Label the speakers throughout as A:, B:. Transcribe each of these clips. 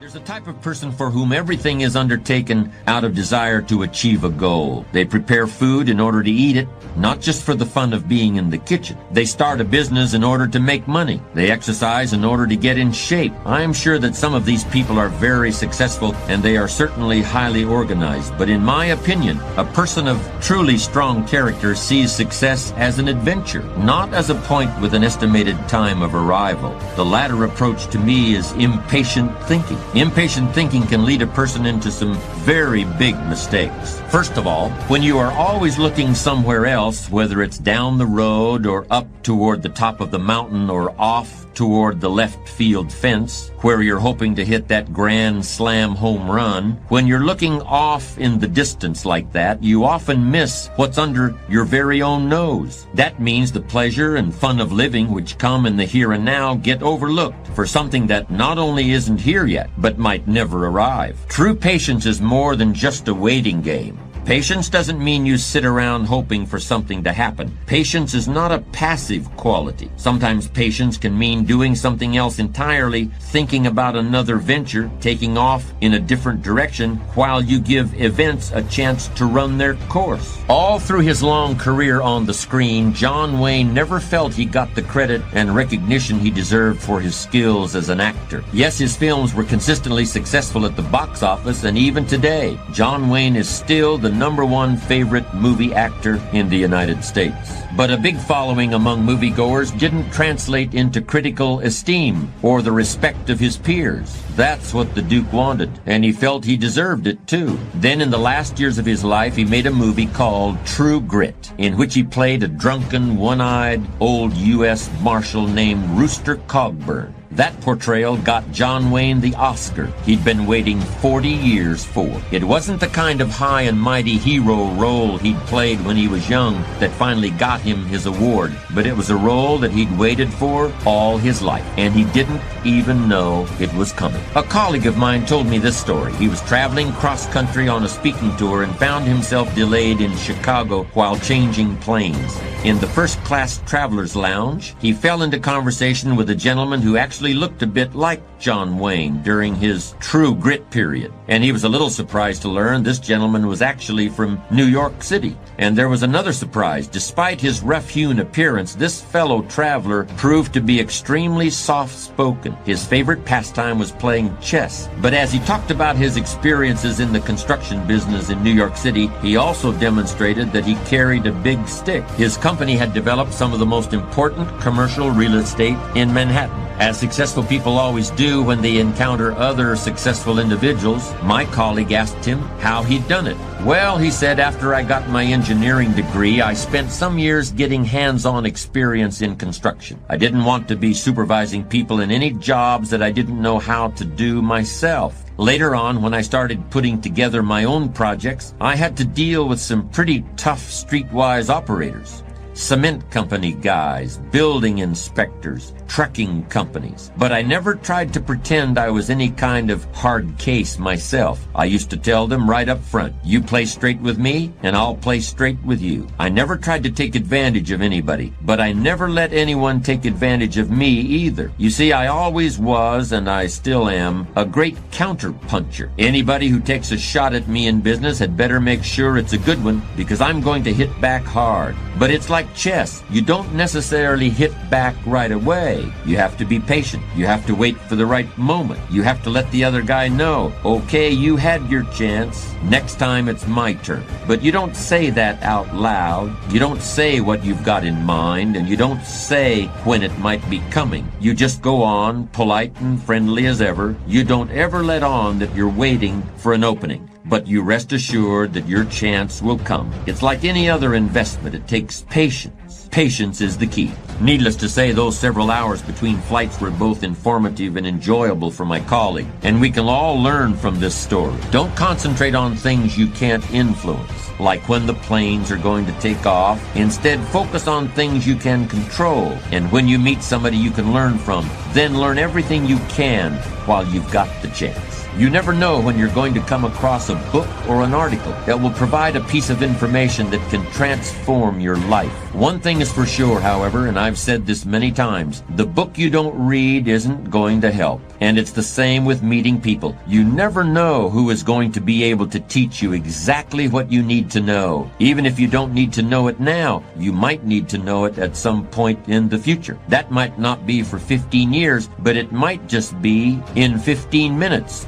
A: There's a type of person for whom everything is undertaken out of desire to achieve a goal. They prepare food in order to eat it, not just for the fun of being in the kitchen. They start a business in order to make money. They exercise in order to get in shape. I am sure that some of these people are very successful and they are certainly highly organized. But in my opinion, a person of truly strong character sees success as an adventure, not as a point with an estimated time of arrival. The latter approach to me is impatient thinking. Impatient thinking can lead a person into some very big mistakes. First of all, when you are always looking somewhere else, whether it's down the road or up toward the top of the mountain or off toward the left field fence, where you're hoping to hit that grand slam home run, when you're looking off in the distance like that, you often miss what's under your very own nose. That means the pleasure and fun of living which come in the here and now get overlooked for something that not only isn't here yet, but might never arrive. True patience is more than just a waiting game. Patience doesn't mean you sit around hoping for something to happen. Patience is not a passive quality. Sometimes patience can mean doing something else entirely, thinking about another venture, taking off in a different direction while you give events a chance to run their course. All through his long career on the screen, John Wayne never felt he got the credit and recognition he deserved for his skills as an actor. Yes, his films were consistently successful at the box office, and even today, John Wayne is still the #1 favorite movie actor in the United States. But a big following among moviegoers didn't translate into critical esteem or the respect of his peers. That's what the Duke wanted, and he felt he deserved it too. Then in the last years of his life, he made a movie called True Grit, in which he played a drunken, one-eyed old U.S. Marshal named Rooster Cogburn. That portrayal got John Wayne the Oscar he'd been waiting 40 years for. It wasn't the kind of high and mighty hero role he'd played when he was young that finally got him his award, but it was a role that he'd waited for all his life, and he didn't even know it was coming. A colleague of mine told me this story. He was traveling cross-country on a speaking tour and found himself delayed in Chicago while changing planes. In the first-class traveler's lounge, he fell into conversation with a gentleman who actually looked a bit like John Wayne during his True Grit period. And he was a little surprised to learn this gentleman was actually from New York City. And there was another surprise. Despite his rough-hewn appearance, this fellow traveler proved to be extremely soft-spoken. His favorite pastime was playing chess. But as he talked about his experiences in the construction business in New York City, he also demonstrated that he carried a big stick. His company had developed some of the most important commercial real estate in Manhattan. As successful people always do when they encounter other successful individuals, my colleague asked him how he'd done it. Well, he said, after I got my engineering degree, I spent some years getting hands-on experience in construction. I didn't want to be supervising people in any jobs that I didn't know how to do myself. Later on, when I started putting together my own projects, I had to deal with some pretty tough streetwise operators. Cement company guys, building inspectors, trucking companies. But I never tried to pretend I was any kind of hard case myself. I used to tell them right up front, you play straight with me, and I'll play straight with you. I never tried to take advantage of anybody, but I never let anyone take advantage of me either. You see, I always was, and I still am, a great counter-puncher. Anybody who takes a shot at me in business had better make sure it's a good one, because I'm going to hit back hard. But it's like chess. You don't necessarily hit back right away. You have to be patient. You have to wait for the right moment. You have to let the other guy know, okay, you had your chance. Next time it's my turn. But you don't say that out loud. You don't say what you've got in mind, and you don't say when it might be coming. You just go on, polite and friendly as ever. You don't ever let on that you're waiting for an opening. But you rest assured that your chance will come. It's like any other investment. It takes patience. Patience is the key. Needless to say, those several hours between flights were both informative and enjoyable for my colleague, and we can all learn from this story. Don't concentrate on things you can't influence, like when the planes are going to take off. Instead, focus on things you can control, and when you meet somebody you can learn from, then learn everything you can while you've got the chance. You never know when you're going to come across a book or an article that will provide a piece of information that can transform your life. One thing is for sure, however, and I've said this many times, the book you don't read isn't going to help. And it's the same with meeting people. You never know who is going to be able to teach you exactly what you need to know. Even if you don't need to know it now, you might need to know it at some point in the future. That might not be for 15 years, but it might just be in 15 minutes.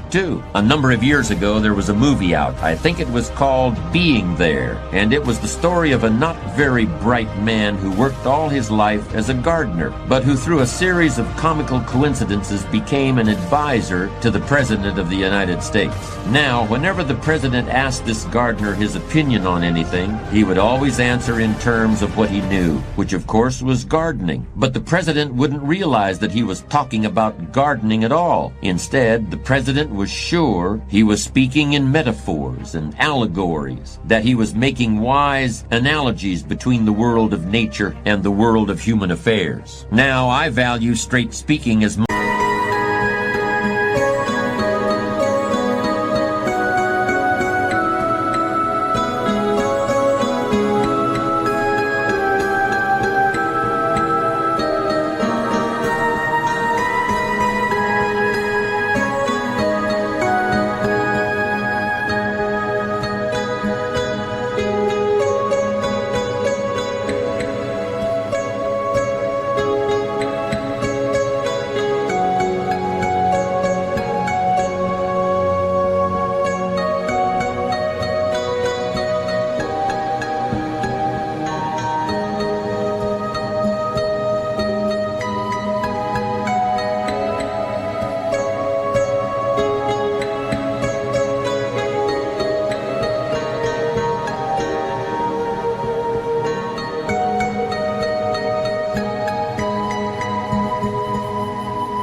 A: A number of years ago, there was a movie out. I think it was called Being There, and it was the story of a not very bright man who worked all his life as a gardener, but who through a series of comical coincidences became an advisor to the President of the United States. Now, whenever the President asked this gardener his opinion on anything, he would always answer in terms of what he knew, which of course was gardening. But the President wouldn't realize that he was talking about gardening at all. Instead, the President was sure he was speaking in metaphors and allegories, that he was making wise analogies between the world of nature and the world of human affairs. Now, I value straight speaking as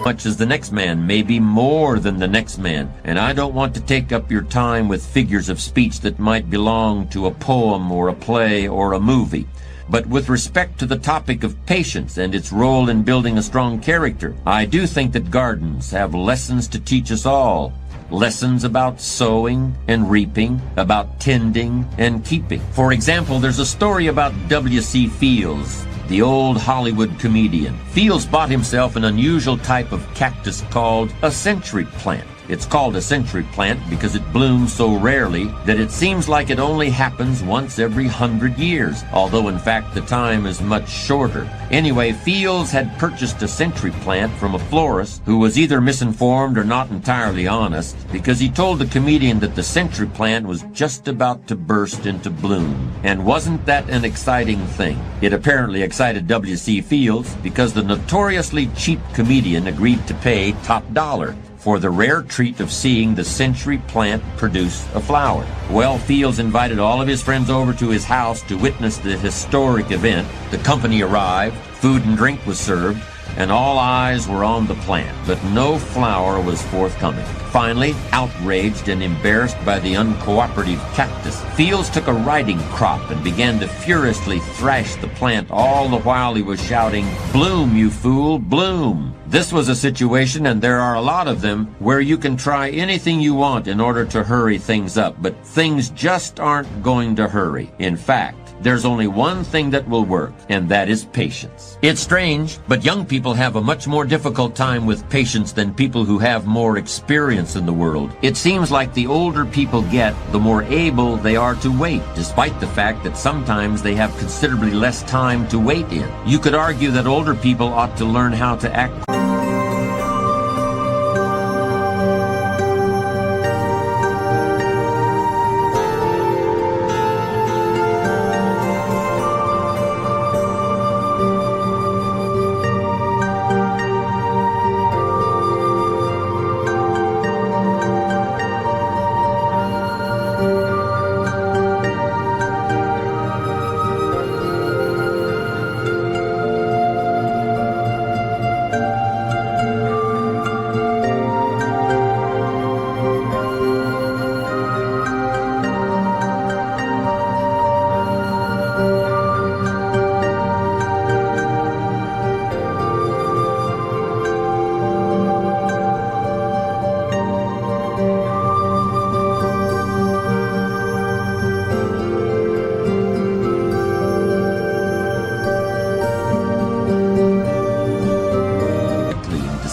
A: much as the next man, maybe more than the next man. And I don't want to take up your time with figures of speech that might belong to a poem or a play or a movie. But with respect to the topic of patience and its role in building a strong character, I do think that gardens have lessons to teach us all. Lessons about sowing and reaping, about tending and keeping. For example, there's a story about W.C. Fields, the old Hollywood comedian. Fields bought himself an unusual type of cactus called a century plant. It's called a century plant because it blooms so rarely that it seems like it only happens once every 100 years, although in fact the time is much shorter. Anyway, Fields had purchased a century plant from a florist who was either misinformed or not entirely honest, because he told the comedian that the century plant was just about to burst into bloom. And wasn't that an exciting thing? It apparently excited W.C. Fields because the notoriously cheap comedian agreed to pay top dollar for the rare treat of seeing the century plant produce a flower. Well, Fields invited all of his friends over to his house to witness the historic event. The company arrived, food and drink was served, and all eyes were on the plant, but no flower was forthcoming. Finally, outraged and embarrassed by the uncooperative cactus, Fields took a riding crop and began to furiously thrash the plant, all the while he was shouting, "Bloom, you fool, bloom!" This was a situation, and there are a lot of them, where you can try anything you want in order to hurry things up, but things just aren't going to hurry. In fact, there's only one thing that will work, and that is patience. It's strange, but young people have a much more difficult time with patience than people who have more experience in the world. It seems like the older people get, the more able they are to wait, despite the fact that sometimes they have considerably less time to wait in. You could argue that older people ought to learn how to act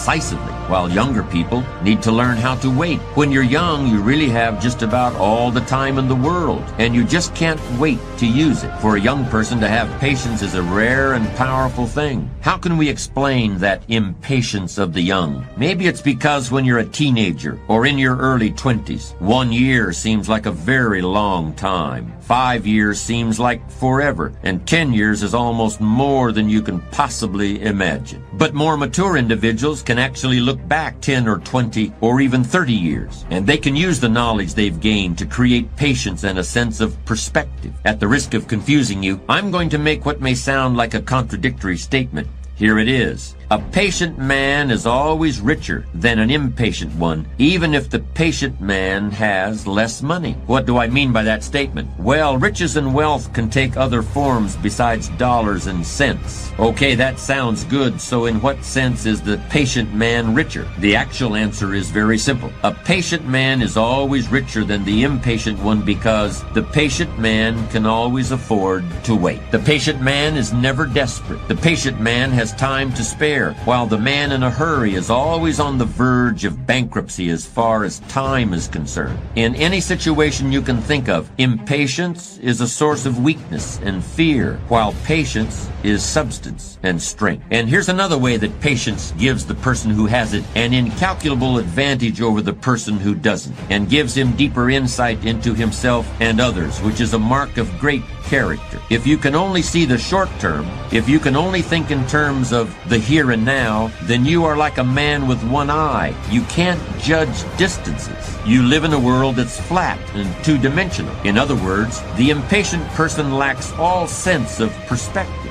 A: decisively, while younger people need to learn how to wait. When you're young, you really have just about all the time in the world, and you just can't wait to use it. For a young person to have patience is a rare and powerful thing. How can we explain that impatience of the young? Maybe it's because when you're a teenager or in your early 20s, 1 year seems like a very long time. 5 years seems like forever, and 10 years is almost more than you can possibly imagine. But more mature individuals can actually look back 10 or 20 or even 30 years, and they can use the knowledge they've gained to create patience and a sense of perspective. At the risk of confusing you, I'm going to make what may sound like a contradictory statement. Here it is. A patient man is always richer than an impatient one, even if the patient man has less money. What do I mean by that statement? Well, riches and wealth can take other forms besides dollars and cents. Okay, that sounds good. So in what sense is the patient man richer? The actual answer is very simple. A patient man is always richer than the impatient one because the patient man can always afford to wait. The patient man is never desperate. The patient man has time to spare, while the man in a hurry is always on the verge of bankruptcy as far as time is concerned. In any situation you can think of, impatience is a source of weakness and fear, while patience is substance and strength. And here's another way that patience gives the person who has it an incalculable advantage over the person who doesn't, and gives him deeper insight into himself and others, which is a mark of great character. If you can only see the short term, if you can only think in terms of the here and now, then you are like a man with one eye. You can't judge distances. You live in a world that's flat and two-dimensional. In other words, the impatient person lacks all sense of perspective.